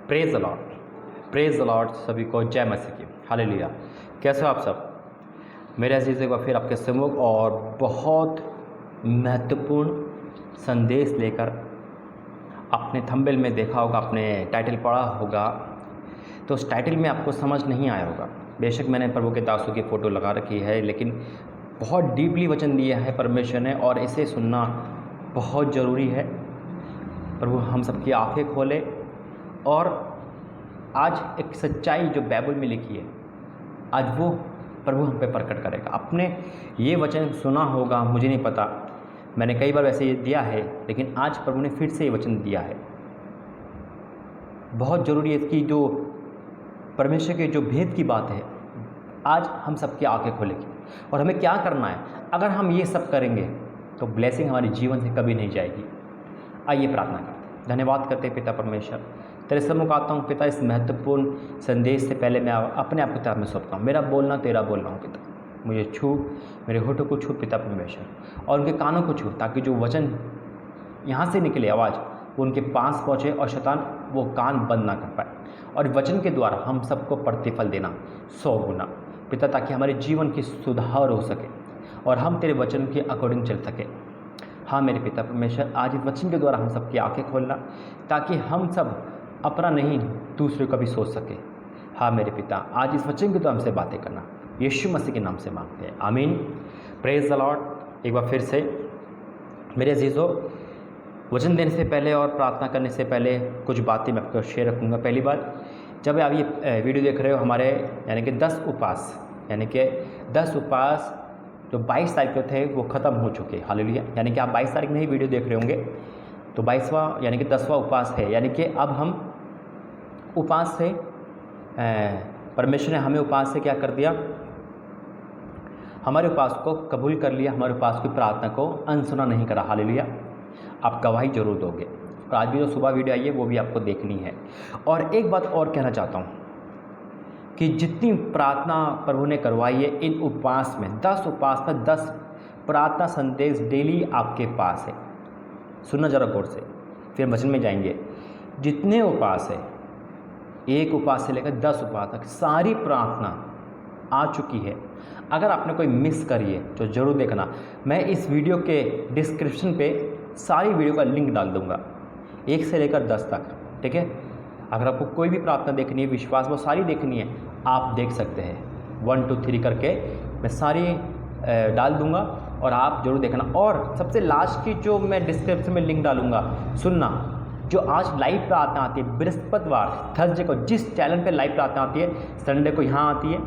Praise the Lord, praise the Lord. सभी को जय मसीह की, हालेलुया। कैसे हो आप सब? मेरे अजीज़, एक बार फिर आपके सम्मुख और बहुत महत्वपूर्ण संदेश लेकर, आपने थंबनेल में देखा होगा, आपने टाइटल पढ़ा होगा, तो उस टाइटल में आपको समझ नहीं आया होगा। बेशक मैंने प्रभु के दासों की फ़ोटो लगा रखी है, लेकिन बहुत डीपली वचन दिया है परमेश्वर ने, और इसे सुनना बहुत ज़रूरी है। प्रभु हम सबकी आंखें खोले और आज एक सच्चाई जो बाइबल में लिखी है, आज वो प्रभु हम पे प्रकट करेगा। आपने ये वचन सुना होगा, मुझे नहीं पता, मैंने कई बार वैसे ये दिया है, लेकिन आज प्रभु ने फिर से ये वचन दिया है। बहुत ज़रूरी है इसकी, जो परमेश्वर के जो भेद की बात है, आज हम सबकी आंखें खोलेगी। और हमें क्या करना है, अगर हम ये सब करेंगे तो ब्लेसिंग हमारे जीवन से कभी नहीं जाएगी। आइए प्रार्थना करते हैं। धन्यवाद करते हैं पिता परमेश्वर, तेरे सम्मुख आता हूँ पिता। इस महत्वपूर्ण संदेश से पहले मैं अपने आप पिता में सौंपता हूँ। मेरा बोलना तेरा बोलना हो पिता, मुझे छू, मेरे होठों को छू पिता परमेश्वर, और उनके कानों को छू, ताकि जो वचन यहाँ से निकले आवाज़ वो उनके पास पहुँचे और शैतान वो कान बंद ना कर पाए, और वचन के द्वारा हम सबको प्रतिफल देना 100 गुना पिता, ताकि हमारे जीवन की सुधार हो सके और हम तेरे वचन के अकॉर्डिंग चल सके। हाँ मेरे पिता परमेश्वर, आज इस वचन के द्वारा हम सबकी आंखें खोलना, ताकि हम सब अपना नहीं दूसरे का भी सोच सके। हाँ मेरे पिता, आज इस वचन के द्वारा हमसे बातें करना, यीशु मसीह के नाम से मांगते हैं, आमीन। Praise the Lord. एक बार फिर से मेरे अजीज़ों, वचन देने से पहले और प्रार्थना करने से पहले कुछ बातें मैं आपको शेयर रखूँगा। पहली बात, जब आप ये वीडियो देख रहे हो, हमारे यानी कि 10 उपवास, यानी कि 10 उपवास जो 22 तारीख को थे वो ख़त्म हो चुके, हालेलुया। यानी कि आप 22 तारीख में ही वीडियो देख रहे होंगे, तो 22वां यानी कि 10वां उपवास है। यानी कि अब हम उपवास से, परमेश्वर ने हमें उपवास से क्या कर दिया, हमारे उपवास को कबूल कर लिया, हमारे उपवास की प्रार्थना को अनसुना नहीं करा, हालेलुया। आप गवाही जरूर दोगे, और आज भी जो सुबह वीडियो आई है वो भी आपको देखनी है। और एक बात और कहना चाहता हूँ कि जितनी प्रार्थना प्रभु ने करवाई है इन उपवास में, 10 उपवास में 10 प्रार्थना संदेश डेली आपके पास है। सुनना जरा गौर से, फिर वचन में जाएंगे। जितने उपवास है, एक उपवास से लेकर 10 उपवास तक सारी प्रार्थना आ चुकी है। अगर आपने कोई मिस करी है तो ज़रूर देखना, मैं इस वीडियो के डिस्क्रिप्शन पे सारी वीडियो का लिंक डाल दूँगा, 1 से लेकर 10 तक, ठीक है। अगर आपको कोई भी प्रार्थना देखनी है, विश्वास वो सारी देखनी है, आप देख सकते हैं। 1 2 3 करके मैं सारी डाल दूंगा, और आप जरूर देखना। और सबसे लास्ट की जो मैं डिस्क्रिप्शन में लिंक डालूंगा, सुनना, जो आज लाइव प्रार्थना आती है बृहस्पतिवार, थर्सडे को जिस चैनल पे लाइव प्रार्थना आती है, संडे को यहाँ आती है,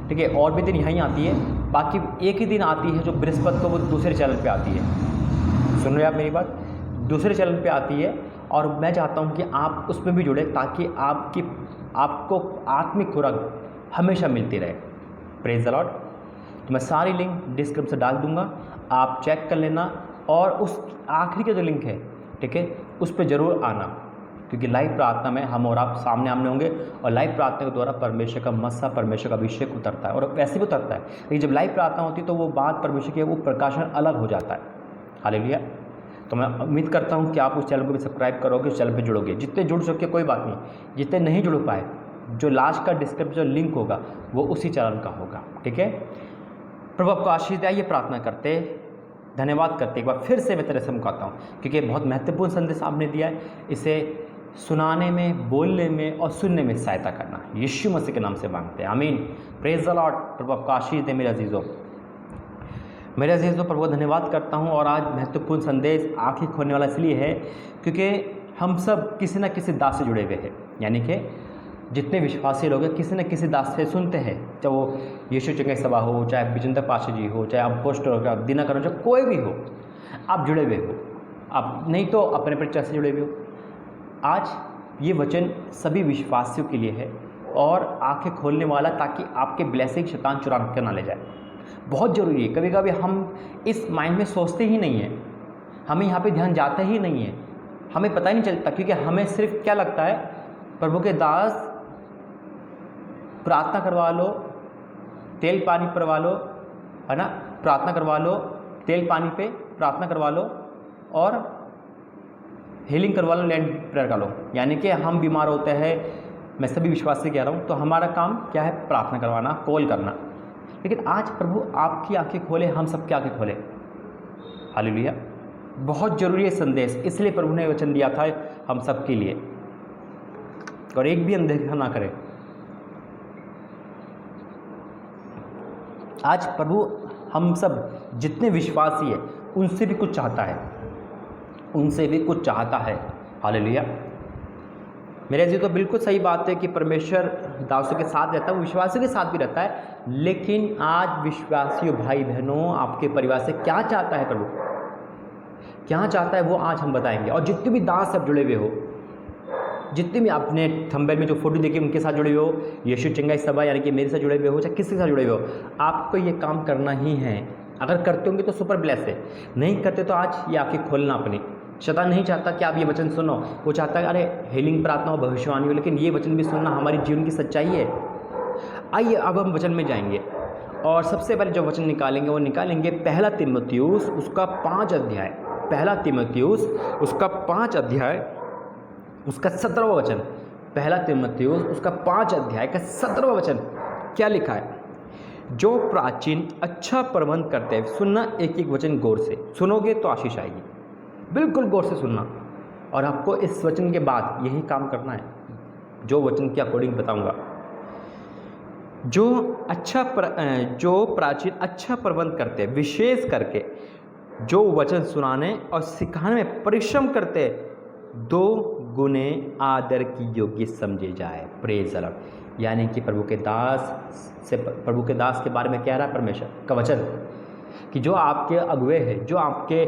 ठीक है, और भी दिन यहाँ ही आती है। बाकी एक ही दिन आती है जो बृहस्पति को, वो दूसरे चैनल पर आती है। सुन रहे आप मेरी बात? दूसरे चैनल पर आती है, और मैं चाहता हूँ कि आप उसमें भी जुड़े, ताकि आपको आत्मिक खुराक हमेशा मिलती रहे। Praise the Lord. तो मैं सारी लिंक डिस्क्रिप्शन डाल दूंगा, आप चेक कर लेना, और उस आखिरी का जो लिंक है, ठीक है, उस पर ज़रूर आना, क्योंकि लाइव प्रार्थना में हम और आप सामने आमने होंगे, और लाइव प्रार्थना के द्वारा परमेश्वर का मस्सा, परमेश्वर का अभिषेक उतरता है, और वैसे भी उतरता है। लेकिन जब लाइव प्रार्थना होती है तो वो बात परमेश्वर की, वो प्रकाशन अलग हो जाता है, हालेलुया। तो मैं उम्मीद करता हूँ कि आप उस चैनल को भी सब्सक्राइब करोगे, उस चैनल पर जुड़ोगे। जितने जुड़ सके कोई बात नहीं, जितने नहीं जुड़ पाए, जो लास्ट का डिस्क्रिप्शन लिंक होगा वो उसी चैनल का होगा, ठीक है। प्रभु आपको आशीष दे। आइए प्रार्थना करते, धन्यवाद करते। एक बार फिर से मैं तेरे सम्मुख आता हूँ, क्योंकि बहुत महत्वपूर्ण संदेश आपने दिया है। इसे सुनाने में, बोलने में और सुनने में सहायता करना, यीशु मसीह के नाम से मांगते हैं, आमीन। Praise the Lord. प्रभु आपको आशीष दे मेरे अजीज़ों। मेरे अजीज़ों, प्रभु धन्यवाद करता हूँ। और आज महत्वपूर्ण संदेश आँखें खोलने वाला इसलिए है क्योंकि हम सब किसी न किसी दास से जुड़े हुए हैं। यानी कि जितने विश्वासी लोग हैं, किसी न किसी दास से सुनते हैं, चाहे वो यीशु चंगे सभा हो, चाहे विजेंद्र पाशा जी हो, चाहे आप पोस्टर हो, चाहे दिनाकर हो, चाहे कोई भी हो, आप जुड़े हुए हो। आप नहीं तो अपने परिचय से जुड़े हुए हो। आज ये वचन सभी विश्वासियों के लिए है, और आंखें खोलने वाला, ताकि आपके ब्लेसिंग शैतान चुरा कर ना ले जाए। बहुत ज़रूरी है। कभी कभी हम इस माइंड में सोचते ही नहीं हैं, हमें यहाँ पे ध्यान जाता ही नहीं है, हमें पता ही नहीं चलता, क्योंकि हमें सिर्फ क्या लगता है, प्रभु के दास प्रार्थना करवा लो, तेल पानी करवा लो, है ना, प्रार्थना करवा लो, तेल पानी पे प्रार्थना करवा लो, और हीलिंग करवा लो, लैंड प्रेयर कर लो। यानी कि हम बीमार होते हैं, मैं सभी विश्वास से कह रहा हूँ, तो हमारा काम क्या है? प्रार्थना करवाना, कॉल करना। लेकिन आज प्रभु आपकी आंखें खोले, हम सबकी आंखें खोले। हालेलुया। बहुत ज़रूरी है संदेश, इसलिए प्रभु ने वचन दिया था हम सबके लिए, और एक भी अनदेखा ना करे। आज प्रभु हम सब जितने विश्वासी है उनसे भी कुछ चाहता है, उनसे भी कुछ चाहता है। हालेलुया। मेरे जी तो बिल्कुल सही बात है कि परमेश्वर दासों के साथ रहता है, वो विश्वासियों के साथ भी रहता है। लेकिन आज विश्वासियों भाई बहनों, आपके परिवार से क्या चाहता है प्रभु, क्या चाहता है वो आज हम बताएंगे। और जितने भी दास सब जुड़े हुए हो, जितने भी आपने थंबनेल में जो फोटो देखी उनके साथ जुड़े हुए हो, यीशु चंगाई सभा यानी कि मेरे साथ जुड़े हुए हो, चाहे किसी के साथ जुड़े हुए हो, आपको ये काम करना ही है। अगर करते होंगे तो सुपर ब्लेस है, नहीं करते तो आज ये आंखें खोलना अपनी। शैतान नहीं चाहता कि आप ये वचन सुनो, वो चाहता है अरे हीलिंग प्रार्थना हो, भविष्यवाणी हो, लेकिन ये वचन भी सुनना हमारी जीवन की सच्चाई है। आइए अब हम वचन में जाएंगे, और सबसे पहले जो वचन निकालेंगे वो निकालेंगे पहला तीमुथियुस उसका 5 अध्याय, पहला तीमुथियुस उसका 5 अध्याय उसका 17वां वचन। पहला तीमुथियुस उसका 5 अध्याय का 17वां वचन क्या लिखा है? जो प्राचीन अच्छा प्रबंध करते हैं, सुनना एक एक वचन गौर से, सुनोगे तो आशीष आएगी। बिल्कुल गौर से सुनना, और आपको इस वचन के बाद यही काम करना है जो वचन के अकॉर्डिंग बताऊंगा। जो प्राचीन अच्छा प्रबंध करते हैं, विशेष करके जो वचन सुनाने और सिखाने में परिश्रम करते, 2 गुने आदर की योग्य समझे जाए। Praise the Lord. यानी कि प्रभु के दास के बारे में कह रहा है परमेश्वर का वचन कि जो आपके अगुवे हैं, जो आपके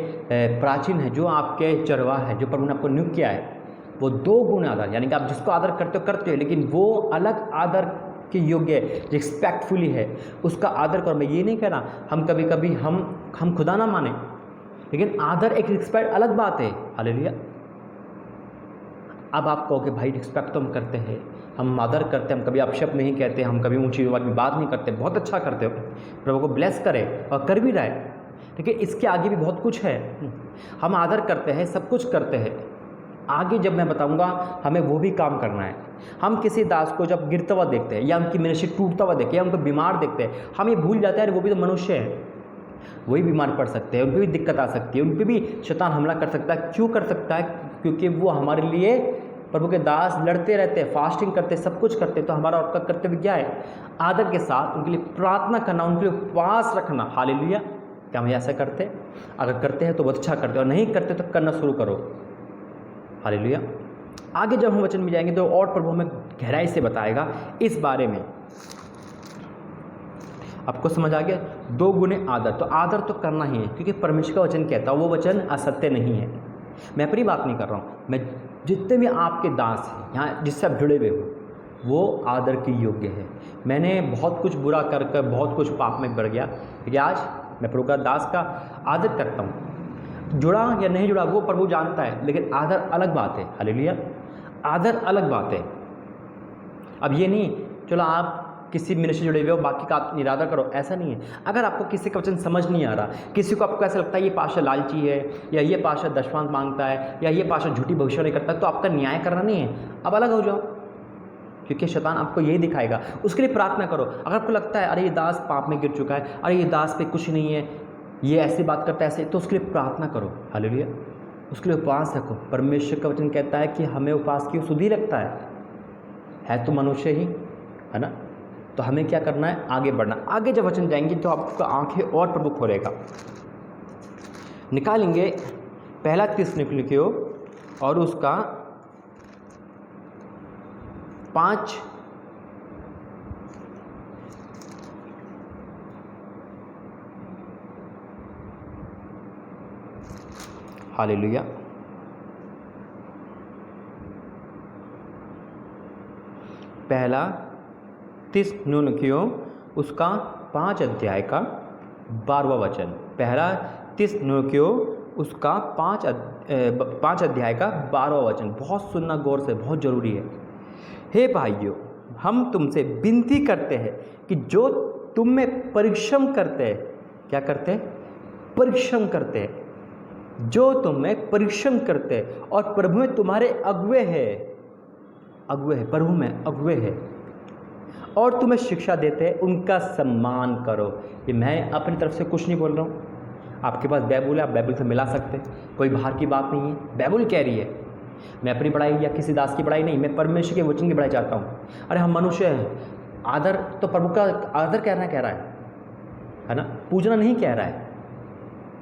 प्राचीन है, जो आपके चरवाह है, जो प्रभु ने आपको नियुक्त किया है, वो 2 गुने आदर, यानी कि आप जिसको आदर करते हो, लेकिन वो अलग आदर के योग्य रिस्पेक्टफुली है, उसका आदर करो। मैं ये नहीं कह रहा हम कभी कभी हम खुदा ना माने, लेकिन आदर एक रिस्पेक्ट अलग बात है। हालेलुया। अब आप कहोगे भाई रिस्पेक्ट तो हम करते हैं, हम आदर करते हैं, हम कभी अपशब्द नहीं कहते, हम कभी ऊंची आवाज़ में बात नहीं करते, बहुत अच्छा करते हो, प्रभु को ब्लेस करे और कर भी रहा है। लेकिन इसके आगे भी बहुत कुछ है। हम आदर करते हैं, सब कुछ करते हैं, आगे जब मैं बताऊंगा हमें वो भी काम करना है। हम किसी दास को जब गिरता हुआ देखते हैं, या उनकी मिनिस्ट्री टूटता हुआ देखते हैं, या उनको बीमार देखते हैं, हम ये भूल जाते हैं वो भी तो मनुष्य है, वही बीमार पड़ सकते हैं, उन पर भी दिक्कत आ सकती है, उन पर भी शैतान हमला कर सकता है। क्यों कर सकता है? क्योंकि वो हमारे लिए प्रभु के दास लड़ते रहते हैं, फास्टिंग करते, सब कुछ करते। तो हमारा और का कर्तव्य क्या है? आदर के साथ उनके लिए प्रार्थना करना, उनके लिए उपवास रखना। हालेलुया। क्या हम ऐसा करते हैं? अगर करते हैं तो बहुत अच्छा करते हैं, और नहीं करते तो करना शुरू करो। हालेलुया। आगे जब हम वचन में जाएंगे तो और प्रभु हमें गहराई से बताएगा इस बारे में। आपको समझ आ गया? 2 गुने आदर, तो आदर तो करना ही है, क्योंकि परमेश्वर का वचन कहता है वो वचन असत्य नहीं है। मैं अपनी बात नहीं कर रहा हूँ, मैं जितने भी आपके दास हैं यहाँ जिससे आप जुड़े हुए हो, वो आदर की योग्य है। मैंने बहुत कुछ बुरा कर बहुत कुछ पाप में बढ़ गया, लेकिन आज मैं प्रभु का दास का आदर करता हूँ। जुड़ा या नहीं जुड़ा वो प्रभु जानता है, लेकिन आदर अलग बात है। हालेलुया। आदर अलग बात है। अब ये नहीं चलो आप किसी मिनिस्ट्री जुड़े हुए हो बाकी का आप निरादर करो, ऐसा नहीं है। अगर आपको किसी का वचन समझ नहीं आ रहा, किसी को आपको ऐसा लगता है ये पास्टर लालची है, या ये पास्टर दशमांश मांगता है, या ये पास्टर झूठी भविष्यवाणी करता है, तो आपका न्याय करना नहीं है, अब अलग हो जाओ, क्योंकि शैतान आपको यही दिखाएगा। उसके लिए प्रार्थना करो। अगर आपको लगता है अरे ये दास पाप में गिर चुका है, अरे ये दास पे कुछ नहीं है, ये ऐसी बात करता है ऐसे, तो उसके लिए प्रार्थना करो। हालेलुया। उसके लिए उपवास रखो। परमेश्वर का वचन कहता है कि हमें उपवास की सुधि लगता है तो मनुष्य ही है ना। तो हमें क्या करना है? आगे बढ़ना। आगे जब वचन जाएंगे तो आपको आंखें और प्रभु खोलेगा। निकालेंगे पहला थिस्सलुनीकियों और उसका 5 हालेलुया। पहला थिस्सलुनीकियों उसका 5 अध्याय का 12वां वचन। पहला थिस्सलुनीकियों उसका 5 अध्याय का 12वां वचन। बहुत सुनना गौर से, बहुत ज़रूरी है। हे भाइयों, हम तुमसे विनती करते हैं कि जो तुम में परिश्रम करते हैं, क्या करते हैं? परिश्रम करते हैं। जो तुम्हें परिश्रम करते और प्रभु में तुम्हारे अगुवे है, प्रभु में अगुवे है और तुम्हें शिक्षा देते हैं, उनका सम्मान करो। ये मैं अपनी तरफ से कुछ नहीं बोल रहा हूँ, आपके पास बाइबल है, आप बाइबल से मिला सकते हैं, कोई बाहर की बात नहीं है, बाइबल कह रही है। मैं अपनी पढ़ाई या किसी दास की पढ़ाई नहीं, मैं परमेश्वर के वचन की पढ़ाई चाहता हूँ। अरे हम मनुष्य हैं, आदर तो प्रभु का आदर कह रहा है ना, पूजना नहीं कह रहा है।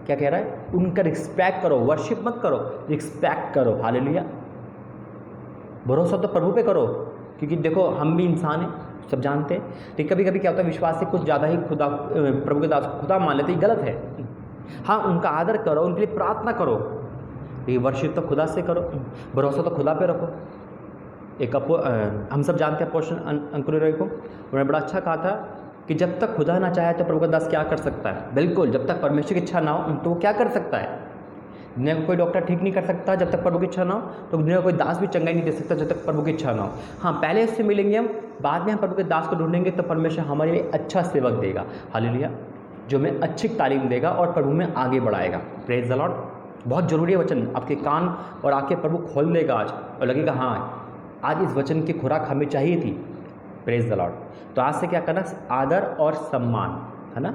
क्या कह रहा है? उनका रिस्पेक्ट करो, वर्शिप मत करो, रिस्पेक्ट करो। हालेलुया। भरोसा तो प्रभु पे करो, क्योंकि देखो हम भी इंसान हैं, सब जानते हैं। लेकिन कभी कभी क्या होता है, विश्वास से कुछ ज़्यादा ही खुदा, प्रभु के दास खुदा मान लेते, ये गलत है। हाँ, उनका आदर करो, उनके लिए प्रार्थना करो, ये वर्शिप तो खुदा से करो, भरोसा तो खुदा पे रखो। एक हम सब जानते हैं अपोस्टल अंकुर रॉय को, उन्होंने बड़ा अच्छा कहा था कि जब तक खुदा ना चाहे तो प्रभु का दास क्या कर सकता है। बिल्कुल, जब तक परमेश्वर की इच्छा ना हो तो वो क्या कर सकता है। दुनिया को कोई डॉक्टर ठीक नहीं कर सकता जब तक प्रभु की इच्छा ना हो, तो दुनिया को कोई दास भी चंगाई नहीं दे सकता जब तक प्रभु की इच्छा ना हो। हाँ, पहले उससे मिलेंगे हम, बाद में हम प्रभु के दास को ढूंढेंगे, तो परमेश्वर हमारे लिए अच्छा सेवक देगा। हालेलुया, जो हमें अच्छी तालीम देगा और प्रभु में आगे बढ़ाएगा। Praise the Lord. बहुत ज़रूरी है वचन, आपके कान और आंखें प्रभु खोल देगा आज, और लगेगा हाँ आज इस वचन की खुराक हमें चाहिए थी। Praise the Lord. तो आज से क्या करना, आदर और सम्मान, है ना,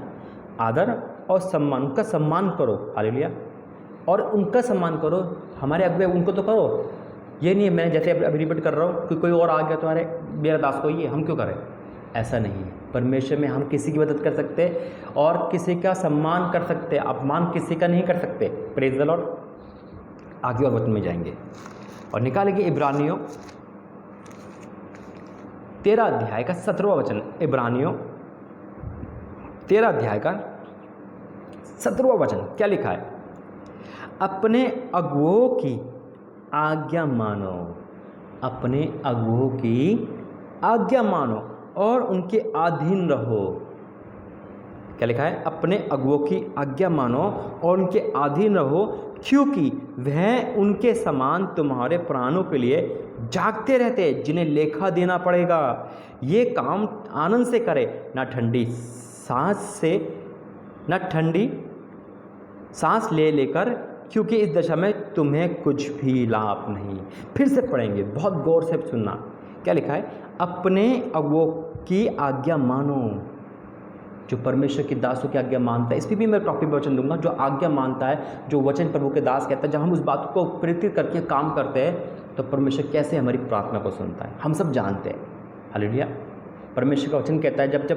आदर और सम्मान, उनका सम्मान करो। हालेलुया। और उनका सम्मान करो, हमारे अगुवे उनको तो करो। ये नहीं है मैं जैसे अभी रिपीट कर रहा हूँ कि कोई और आ गया तो अरे मेरा दास को ये हम क्यों करें, ऐसा नहीं है। परमेश्वर में हम किसी की मदद कर सकते और किसी का सम्मान कर सकते, अपमान किसी का नहीं कर सकते। Praise the Lord. आगे और वचन में जाएंगे और निकालेंगे इब्रानियों 13 अध्याय का 17वां वचन। इब्रानियों 13 अध्याय का 17वां वचन क्या लिखा है? अपने अगुओं की आज्ञा मानो, अपने अगुओं की आज्ञा मानो और उनके अधीन रहो। क्या लिखा है? अपने अगुओं की आज्ञा मानो और उनके अधीन रहो, क्योंकि वह उनके समान तुम्हारे प्राणों के लिए जागते रहते, जिन्हें लेखा देना पड़ेगा। ये काम आनंद से करे, ना ठंडी सांस ले लेकर, क्योंकि इस दशा में तुम्हें कुछ भी लाभ नहीं। फिर से पढ़ेंगे, बहुत गौर से सुनना। क्या लिखा है? अपने अगुओं की आज्ञा मानो। जो परमेश्वर के दासों की आज्ञा मानता है, इस पर भी मैं टॉपिक वचन दूंगा। जो आज्ञा मानता है, जो वचन प्रभु के दास कहता है, जब हम उस बात को प्रेरित करके काम करते हैं तो परमेश्वर कैसे हमारी प्रार्थना को सुनता है, हम सब जानते हैं। हालेलुया। परमेश्वर का वचन कहता है, जब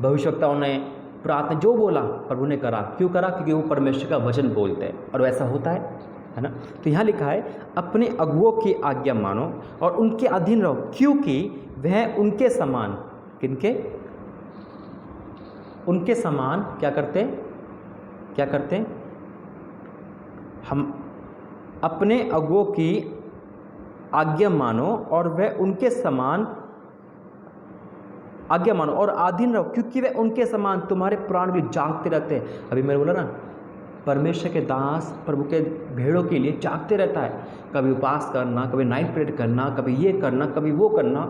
भविष्यवक्ताओं ने प्रार्थना जो बोला प्रभु ने करा। क्यों करा? क्योंकि वो परमेश्वर का वचन बोलते हैं और वैसा होता है ना। तो यहाँ लिखा है, अपने अगुओं की आज्ञा मानो और उनके अधीन रहो, क्योंकि वह उनके समान, किनके? उनके समान क्या करते? हम अपने अगुओं की आज्ञा मानो और वह उनके समान आज्ञा मानो और अधीन रहो, क्योंकि वे उनके समान तुम्हारे प्राण भी जागते रहते हैं। अभी मैंने बोला ना, परमेश्वर के दास प्रभु के भेड़ों के लिए जागते रहता है। कभी उपवास करना, कभी नाइट प्रेयर करना, कभी ये करना, कभी वो करना,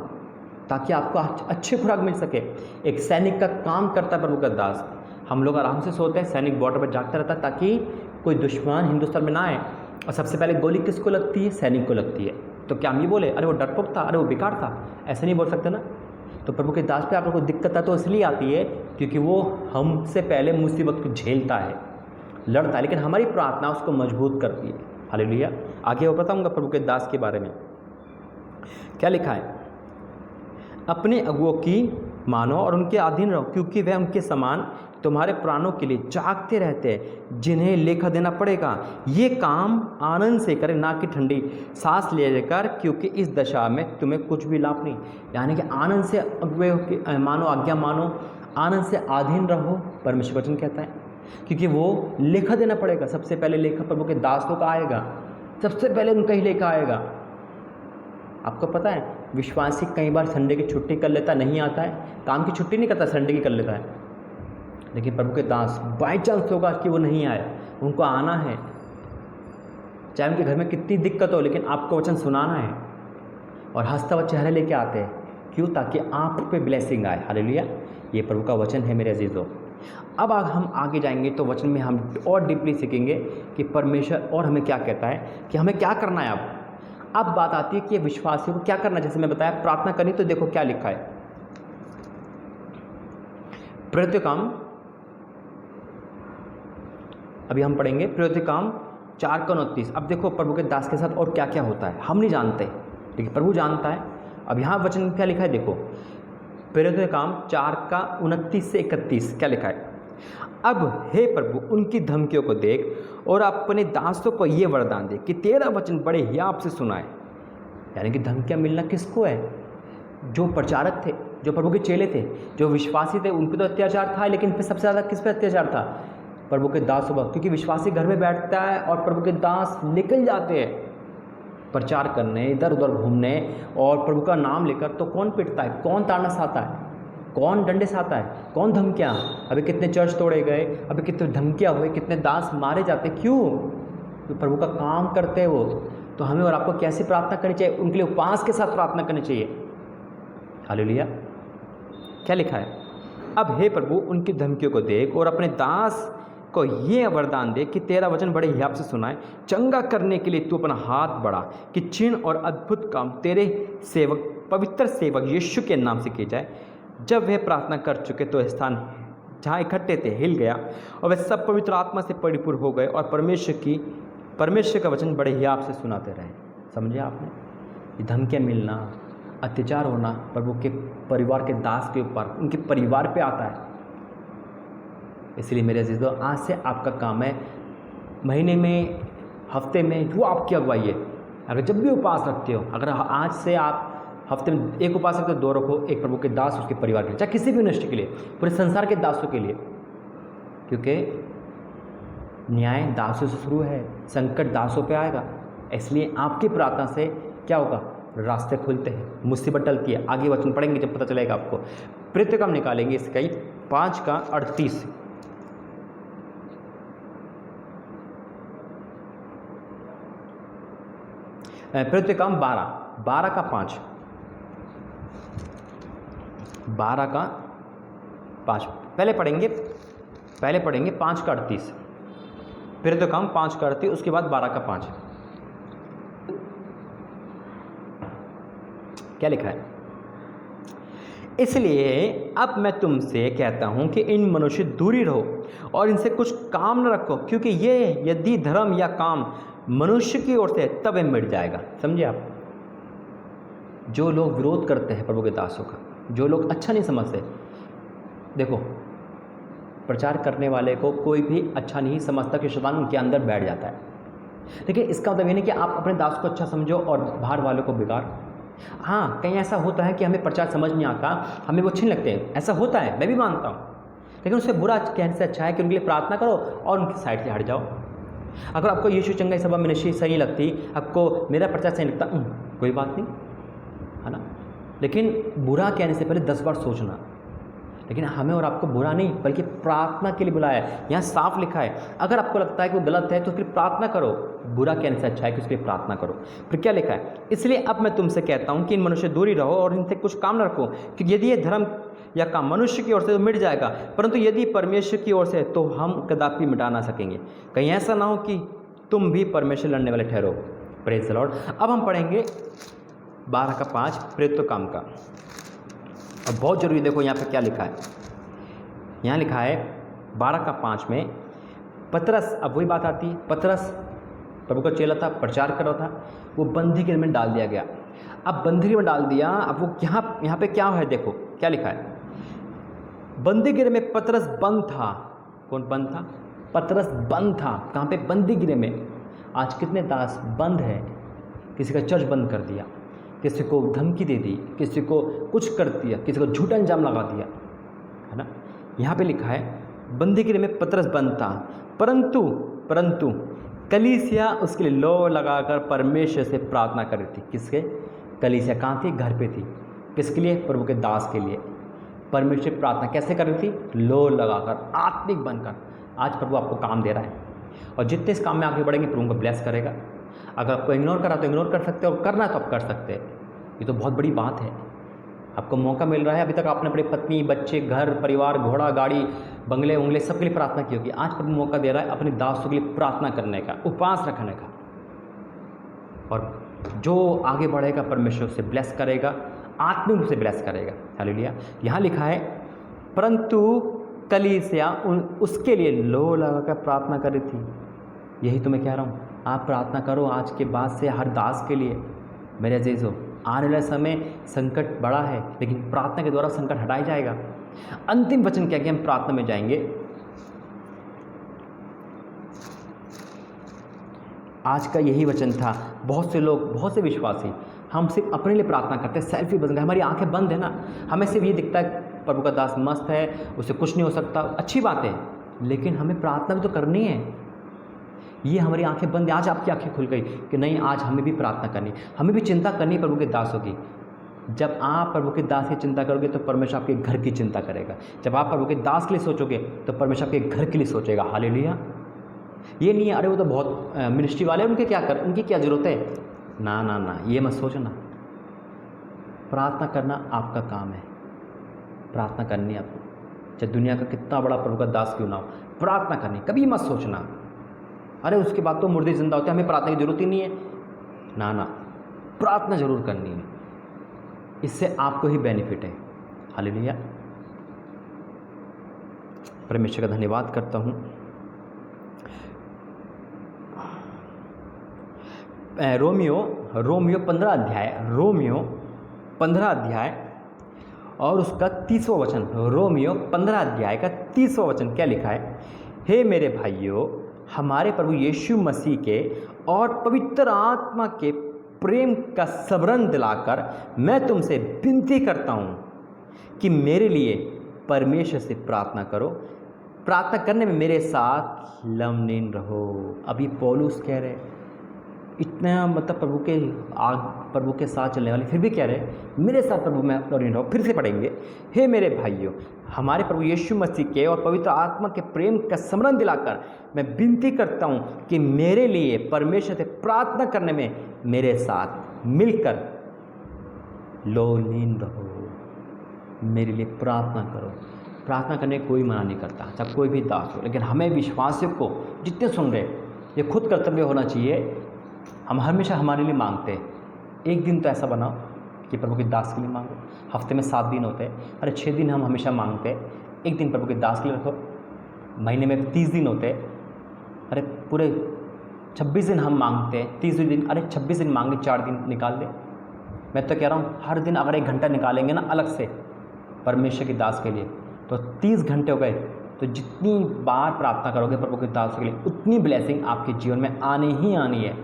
ताकि आपको अच्छी खुराक मिल सके। एक सैनिक का काम करता है प्रभु का दास। हम लोग आराम से सोते हैं, सैनिक बॉर्डर पर जागता रहता है ताकि कोई दुश्मन हिंदुस्तान में ना आए। और सबसे पहले गोली किसको लगती है? सैनिक को लगती है। तो क्या हम ये बोले अरे वो डरपोक था, अरे वो बेकार था? ऐसे नहीं बोल सकते ना। तो प्रभु के दास पे आप लोगों को दिक्कत तो इसलिए आती है क्योंकि वो हमसे पहले मुसीबत को झेलता है, लड़ता है, लेकिन हमारी प्रार्थना उसको मजबूत करती है। हालेलुया। आगे वो बताऊंगा प्रभु के दास के बारे में। क्या लिखा है? अपने अगुओं की मानो और उनके अधीन रहो, क्योंकि वह उनके समान तुम्हारे प्राणों के लिए जागते रहते हैं, जिन्हें लेखा देना पड़ेगा। ये काम आनंद से करें, ना कि ठंडी सांस ले लेकर, क्योंकि इस दशा में तुम्हें कुछ भी लाभ नहीं। यानी कि आनंद से अगुओं की मानो, आज्ञा मानो, आनंद से अधीन रहो। परमेश्वर वचन कहता है, क्योंकि वो लेखा देना पड़ेगा। सबसे पहले लेखा प्रभु के दासों का आएगा, सबसे पहले उनका ही लेखा आएगा। आपको पता है विश्वासी कई बार संडे की छुट्टी कर लेता, नहीं आता है, काम की छुट्टी नहीं करता, संडे की कर लेता है। लेकिन प्रभु के दास बाई चांस होगा कि वो नहीं आए, उनको आना है, चाहे उनके घर में कितनी दिक्कत हो, लेकिन आपको वचन सुनाना है। और हंसता हुआ चेहरे लेके आते हैं, क्यों? ताकि आप पे ब्लेसिंग आए। हालेलुया। ये प्रभु का वचन है मेरे अजीजों। अब हम आगे जाएंगे तो वचन में हम और डीपली सीखेंगे कि परमेश्वर और हमें क्या कहता है कि हमें क्या करना है। अब बात आती है कि विश्वासियों को क्या करना है। जैसे मैं बताया प्रार्थना करनी, तो देखो क्या लिखा है, प्रेरित काम, अभी हम पढ़ेंगे प्रेरित काम 4:29। अब देखो प्रभु के दास के साथ और क्या क्या होता है हम नहीं जानते, लेकिन प्रभु जानता है। अब यहाँ वचन में क्या लिखा है, देखो प्रेरित काम 4:29 से 31 क्या लिखा है। अब हे प्रभु उनकी धमकियों को देख और अपने दासों को ये वरदान दे कि तेरा वचन बड़े हियाव से सुनाए। यानी कि धमकियाँ मिलना किसको है, जो प्रचारक थे, जो प्रभु के चेले थे, जो विश्वासी थे, उन पर तो अत्याचार था, लेकिन फिर सबसे ज़्यादा किस पे अत्याचार था, प्रभु के दासों पर। क्योंकि विश्वासी घर में बैठता है और प्रभु के दास निकल जाते हैं प्रचार करने, इधर उधर घूमने और प्रभु का नाम लेकर, तो कौन पिटता है, कौन ताना सहता है, कौन डंडे सहता है, कौन धमकियाँ। अभी कितने चर्च तोड़े गए, अभी कितने धमकियाँ हुए, कितने दास मारे जाते, क्यों, तो प्रभु का काम करते हैं वो। तो हमें और आपको कैसी प्रार्थना करनी चाहिए, उनके लिए उपवास के साथ प्रार्थना करनी चाहिए। हालेलुया। क्या लिखा है, अब हे प्रभु उनकी धमकियों को देख और अपने दास को ये वरदान दे कि तेरा वचन बड़े हियाव से सुनाए। चंगा करने के लिए तू अपना हाथ बढ़ा कि चिन्ह और अद्भुत काम तेरे सेवक पवित्र सेवक यीशु के नाम से किए जाए। जब वे प्रार्थना कर चुके तो स्थान जहाँ इकट्ठे थे हिल गया और वे सब पवित्र आत्मा से परिपूर्ण हो गए और परमेश्वर का वचन बड़े हियाव से सुनाते रहे। समझे आपने, ये धमकियाँ मिलना, अत्याचार होना प्रभु के परिवार के दास के ऊपर, उनके परिवार पे आता है। इसलिए मेरे अजीज़ों, आज से आपका काम है, महीने में, हफ्ते में, जो आपकी अगुवाई है, अगर जब भी उपवास रखते हो, अगर आज से आप हफ्ते में एक उपवास रखते हो, 2 रखो, एक प्रभु के दास उसके परिवार के लिए, चाहे किसी भी मिनिस्ट्री के लिए, पूरे संसार के दासों के लिए। क्योंकि न्याय दासों से शुरू है, संकट दासों पे आएगा। इसलिए आपकी प्रार्थना से क्या होगा, रास्ते खुलते हैं, मुसीबत टलती है। आगे वचन पढ़ेंगे जब पता चलेगा आपको। प्रेरित काम निकालेंगे इसका ही 5:38। प्रेरित काम 12:5 पहले पढ़ेंगे 5:38। प्रेरित काम 5:38, उसके बाद 12:5 क्या लिखा है। इसलिए अब मैं तुमसे कहता हूं कि इन मनुष्य दूरी रहो और इनसे कुछ काम न रखो, क्योंकि ये यदि धर्म या काम मनुष्य की ओर से तब ये मिट जाएगा। समझिए आप, जो लोग विरोध करते हैं प्रभु के दासों का, जो लोग अच्छा नहीं समझते, देखो प्रचार करने वाले को कोई भी अच्छा नहीं समझता कि शैतान उनके अंदर बैठ जाता है। लेकिन इसका मतलब ये नहीं कि आप अपने दास को अच्छा समझो और बाहर वालों को बिगाड़। हाँ, कहीं ऐसा होता है कि हमें प्रचार समझ नहीं आता, हमें वो अच्छे नहीं लगते हैं, ऐसा होता है, मैं भी मानता हूँ। लेकिन उससे बुरा कहने से अच्छा है कि उनके लिए प्रार्थना करो और उनकी साइड से हट जाओ। अगर आपको यीशु चंगाई सभा मिनिस्ट्री सही लगती, आपको मेरा प्रचार सही लगता, कोई बात नहीं, है ना। लेकिन बुरा कहने से पहले 10 बार सोचना। लेकिन हमें और आपको बुरा नहीं बल्कि प्रार्थना के लिए बुलाया है। यहाँ साफ लिखा है, अगर आपको लगता है कि वो गलत है तो फिर प्रार्थना करो। बुरा कहने से अच्छा है कि उसके लिए प्रार्थना करो। फिर क्या लिखा है, इसलिए अब मैं तुमसे कहता हूँ कि इन मनुष्य दूरी रहो और इनसे कुछ काम न रखो, क्योंकि यदि ये धर्म या काम मनुष्य की ओर से तो मिट जाएगा, परंतु यदि परमेश्वर की ओर से तो हम कदापि मिटा ना सकेंगे। कहीं ऐसा ना हो कि तुम भी परमेश्वर लड़ने वाले ठहरो। Praise the Lord. अब हम पढ़ेंगे 12:5 प्रेरित काम का। अब बहुत जरूरी, देखो यहाँ पे क्या लिखा है। यहाँ लिखा है 12:5 में पतरस, अब वही बात आती है, पतरस प्रभु का चेला था, प्रचार कर रहा था, वो बंदी गृह में डाल दिया गया। अब बंदी गृह में डाल दिया, अब वो यहाँ पे क्या है, देखो क्या लिखा है। बंदी गृह में पतरस बंद था। कौन बंद था? पतरस बंद था। कहाँ पे? बंदी गृह में। आज कितने दास बंद है, किसी का चर्च बंद कर दिया, किसी को धमकी दे दी, किसी को कुछ कर दिया, किसी को झूठा इंजाम लगा दिया, है ना। यहाँ पे लिखा है बंदी गृह में पतरस बंद था, परंतु कलीसिया उसके लिए लो लगाकर परमेश्वर से प्रार्थना कर रही थी। किसके? कलीसिया कहाँ थी? घर पे थी। किसके लिए? प्रभु के दास के लिए। परमेश्वर प्रार्थना कैसे कर रही थी? लो लगाकर, आत्मिक बनकर। आज प्रभु आपको काम दे रहा है और जितने इस काम में आगे बढ़ेंगे प्रभु को ब्लेस करेगा। अगर आपको इग्नोर करा तो इग्नोर कर सकते हो, और करना है तो आप कर सकते हैं। ये तो बहुत बड़ी बात है आपको मौका मिल रहा है, अभी तक आपने अपनी पत्नी, बच्चे, घर, परिवार, घोड़ा, गाड़ी, बंगले उंगले सबके लिए प्रार्थना की होगी। आज प्रभु मौका दे रहा है अपने दासों के लिए प्रार्थना करने का, उपवास रखने का, और जो आगे बढ़ेगा परमेश्वर उसे ब्लेस करेगा, आत्मिक रूप से ब्लेस करेगा। हालेलुया। यहाँ लिखा है परंतु कलीसिया उसके लिए लो लगाकर प्रार्थना कर रही थी। यही तो मैं कह रहा हूँ, आप प्रार्थना करो आज के बाद से हर दास के लिए। मेरे अजीजों, आने वाले समय संकट बड़ा है, लेकिन प्रार्थना के द्वारा संकट हटाया जाएगा। अंतिम वचन क्या कि हम प्रार्थना में जाएंगे। आज का यही वचन था। बहुत से लोग, बहुत से विश्वासी, हम सिर्फ अपने लिए प्रार्थना करते हैं, सेल्फी बन गए, हमारी आंखें बंद है ना, हमें सिर्फ ये दिखता है प्रभु का दास मस्त है, उसे कुछ नहीं हो सकता। अच्छी बात है, लेकिन हमें प्रार्थना भी तो करनी है। ये हमारी आंखें बंद है, आज आपकी आंखें खुल गई कि नहीं, आज हमें भी प्रार्थना करनी, हमें भी चिंता करनी है प्रभु के दासों की। जब आप प्रभु के दास की चिंता करोगे तो परमेश्वर आपके घर की चिंता करेगा। जब आप प्रभु के दास के लिए सोचोगे तो परमेश्वर आपके घर के लिए सोचेगा। हालेलुया। ये नहीं है अरे वो तो बहुत मिनिस्ट्री वाले हैं, उनकी क्या ज़रूरत है। ना ना ना, ये मत सोचना। प्रार्थना करना आपका काम है, प्रार्थना करनी है आपको, चाहे दुनिया का कितना बड़ा प्रभु का दास क्यों ना हो, प्रार्थना करनी। कभी मत सोचना अरे उसके बाद तो मुर्दे जिंदा होते हैं, हमें प्रार्थना की जरूरत ही नहीं है। ना ना, प्रार्थना जरूर करनी है, इससे आपको ही बेनिफिट है। हालेलुया। परमेश्वर का धन्यवाद करता हूँ। रोमियो 15 अध्याय और उसका 30वां वचन। रोमियो 15 अध्याय का 30वां वचन क्या लिखा है। हे मेरे भाइयों, हमारे प्रभु यीशु मसीह के और पवित्र आत्मा के प्रेम का स्मरण दिलाकर मैं तुमसे विनती करता हूँ कि मेरे लिए परमेश्वर से प्रार्थना करो। प्रार्थना करने में मेरे साथ लवलीन रहो। अभी पौलुस कह रहे, इतना मतलब प्रभु के साथ चलने वाले, फिर भी कह रहे मेरे साथ प्रभु में लवलीन रहो। फिर से पढ़ेंगे, हे मेरे भाइयों, हमारे प्रभु यीशु मसीह के और पवित्र आत्मा के प्रेम का स्मरण दिलाकर मैं विनती करता हूँ कि मेरे लिए परमेश्वर से प्रार्थना करने में मेरे साथ मिलकर लवलीन रहो। मेरे लिए प्रार्थना करो। प्रार्थना करने कोई मना नहीं करता, चाहे कोई भी दास हो, लेकिन हमें विश्वासियों को जितने सुन रहे, ये खुद कर्तव्य होना चाहिए। हम हमेशा हमारे लिए मांगते हैं। एक दिन तो ऐसा बनाओ कि प्रभु के दास के लिए मांगो। हफ्ते में 7 दिन होते हैं, अरे 6 दिन हम हमेशा मांगते हैं, एक दिन प्रभु के दास के लिए रखो। महीने में 30 दिन होते हैं, अरे पूरे 26 दिन हम मांगते हैं। 30 दिन, अरे 26 दिन मांगे, 4 दिन निकाल दें। मैं तो कह रहा हूँ हर दिन अगर 1 घंटा निकालेंगे ना अलग से परमेश्वर के दास के लिए, तो 30 घंटे हो गए। तो जितनी बार प्रार्थना करोगे प्रभु के दास के लिए, उतनी ब्लेसिंग आपके जीवन में आनी ही आनी है।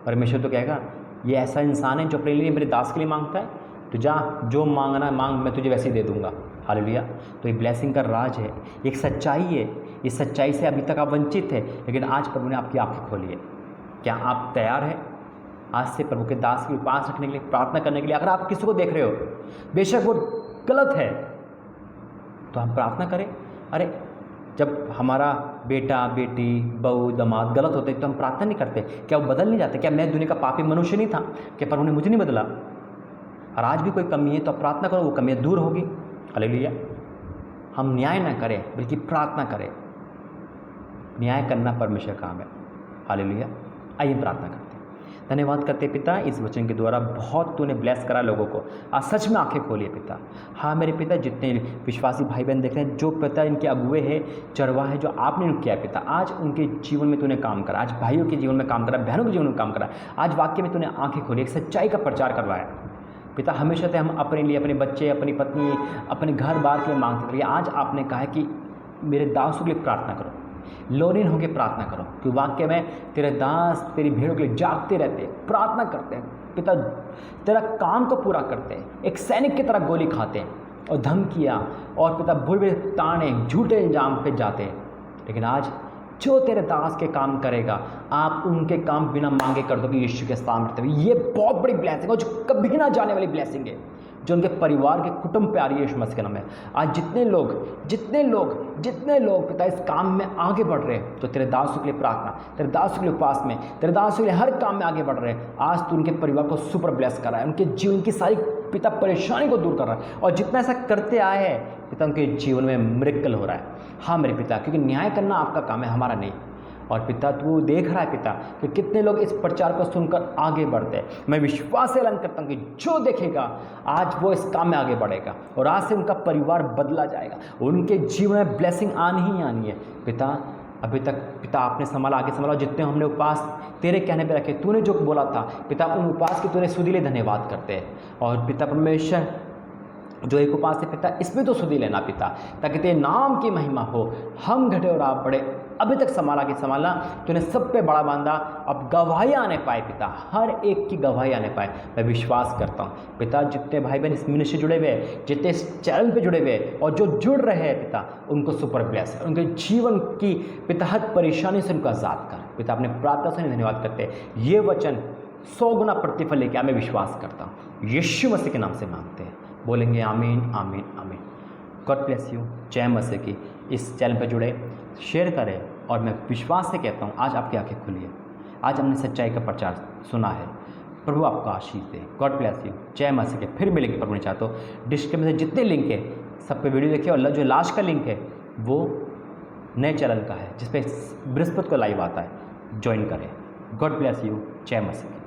परमेश्वर तो कहेगा ये ऐसा इंसान है जो अपने लिए, मेरे दास के लिए मांगता है, तो जा जो मांगना मांग, मैं तुझे वैसे ही दे दूंगा। हालेलुया। तो ये ब्लेसिंग का राज है, एक सच्चाई है। इस सच्चाई से अभी तक आप वंचित है, लेकिन आज प्रभु ने आपकी आंखें खोली है। क्या आप तैयार हैं आज से प्रभु के दास के उपवास रखने के लिए, प्रार्थना करने के लिए? अगर आप किसी को देख रहे हो, बेशक वो गलत है, तो हम प्रार्थना करें। अरे जब हमारा बेटा, बेटी, बहू, दामाद गलत होते तो हम प्रार्थना नहीं करते? क्या वो बदल नहीं जाते? क्या मैं दुनिया का पापी मनुष्य नहीं था? क्या प्रभु ने मुझे नहीं बदला? और आज भी कोई कमी है तो आप प्रार्थना करो, वो कमियाँ दूर होगी। हालेलुया। हम न्याय ना करें बल्कि प्रार्थना करें। न्याय करना परमेश्वर का काम है। हालेलुया। आइए प्रार्थना करते हैं। धन्यवाद करते पिता, इस वचन के द्वारा बहुत तूने ब्लेस करा लोगों को। आज सच में आंखें खोलिए पिता। हाँ मेरे पिता, जितने विश्वासी भाई बहन देख रहे हैं, जो पिता इनके अगुए हैं, चरवाहे है, जो आपने किया है पिता, आज उनके जीवन में तूने काम करा। आज भाइयों के जीवन में काम करा, बहनों के जीवन में काम करा। आज वाक्य में तूने आंखें खोली, एक सच्चाई का प्रचार करवाया पिता। हमेशा से हम अपने लिए, अपने बच्चे, अपनी पत्नी, अपने घर बार के लिए मांगते थे। आज आपने कहा है कि मेरे दासों के लिए प्रार्थना करो, लोरीन होकर प्रार्थना करो, कि वाक्य में तेरे दास तेरी भेड़ों के लिए जागते रहते हैं, प्रार्थना करते हैं पिता, तेरा काम को पूरा करते हैं, एक सैनिक की तरह गोली खाते हैं और धमकियाँ और पिता बुरे ताने, झूठे इल्जाम पे जाते हैं। लेकिन आज जो तेरे दास के काम करेगा, आप उनके काम बिना मांगे कर दोगे यीशु के सामर्थ्य में। ये बहुत बड़ी ब्लेसिंग है, जो कभी ना जाने वाली ब्लेसिंग है, जो उनके परिवार के कुटुंब पे आ रही है यीशु मसीह के नाम में। आज जितने लोग पिता इस काम में आगे बढ़ रहे हैं, तो तेरे दासों के लिए प्रार्थना, तेरे दासों के लिए उपवास में, तेरे दासों के लिए हर काम में आगे बढ़ रहे हैं, आज तू उनके परिवार को सुपर ब्लेस कर रहा है, उनके जीवन की सारी पिता परेशानी को दूर कर रहा है। और जितना ऐसा करते आए हैं पिता, उनके जीवन में मिरेकल हो रहा है। हाँ मेरे पिता, क्योंकि न्याय करना आपका काम है, हमारा नहीं। और पिता तू देख रहा है पिता कि कितने लोग इस प्रचार को सुनकर आगे बढ़ते हैं। मैं विश्वास से ऐलान करता हूँ कि जो देखेगा आज वो इस काम में आगे बढ़ेगा और आज से उनका परिवार बदला जाएगा, उनके जीवन में ब्लेसिंग आनी ही आनी है। पिता अभी तक पिता आपने संभाला, आगे संभाला। जितने हमने उपवास तेरे कहने पे रखे, तूने जो बोला था पिता, उन उपवास के तूने सुधीले धन्यवाद करते हैं। और पिता परमेश्वर जो एक उपवास है पिता, इसमें तो सुधी लेना पिता, ताकि तेरे नाम की महिमा हो। हम घटे और आप बड़े। अभी तक संभाला कि संभालना, तूने सब पे बड़ा बांधा, अब गवाही आने पाए पिता, हर एक की गवाही आने पाए। मैं विश्वास करता हूँ पिता, जितने भाई बहन इस मिनिस्ट्री जुड़े हुए हैं, जितने इस चैनल पे जुड़े हुए हैं और जो जुड़ रहे हैं पिता, उनको सुपर ब्लेस, उनके जीवन की पिता हर परेशानी से उनको आज़ाद कर। पिता अपने प्रार्थना से धन्यवाद करते हैं। ये वचन 100 गुना प्रतिफल लेके मैं विश्वास करता हूँ, यीशु मसीह के नाम से मांगते हैं। बोलेंगे आमीन आमीन आमीन। God bless you. जय मसीह की। इस चैनल पर जुड़े, शेयर करें। और मैं विश्वास से कहता हूँ आज आपकी आंखें खुली है, आज हमने सच्चाई का प्रचार सुना है। प्रभु आपको आशीष दे। God bless you. जय मसीह के। फिर मिलेंगे प्रभु ने चाहे तो। डिस्क्रिप्शन में जितने लिंक है सब पे वीडियो देखिए, और जो लास्ट का लिंक है वो नए चैनल का है जिसपे बृहस्पति को लाइव आता है, ज्वाइन करें। God bless you. जय मसीह।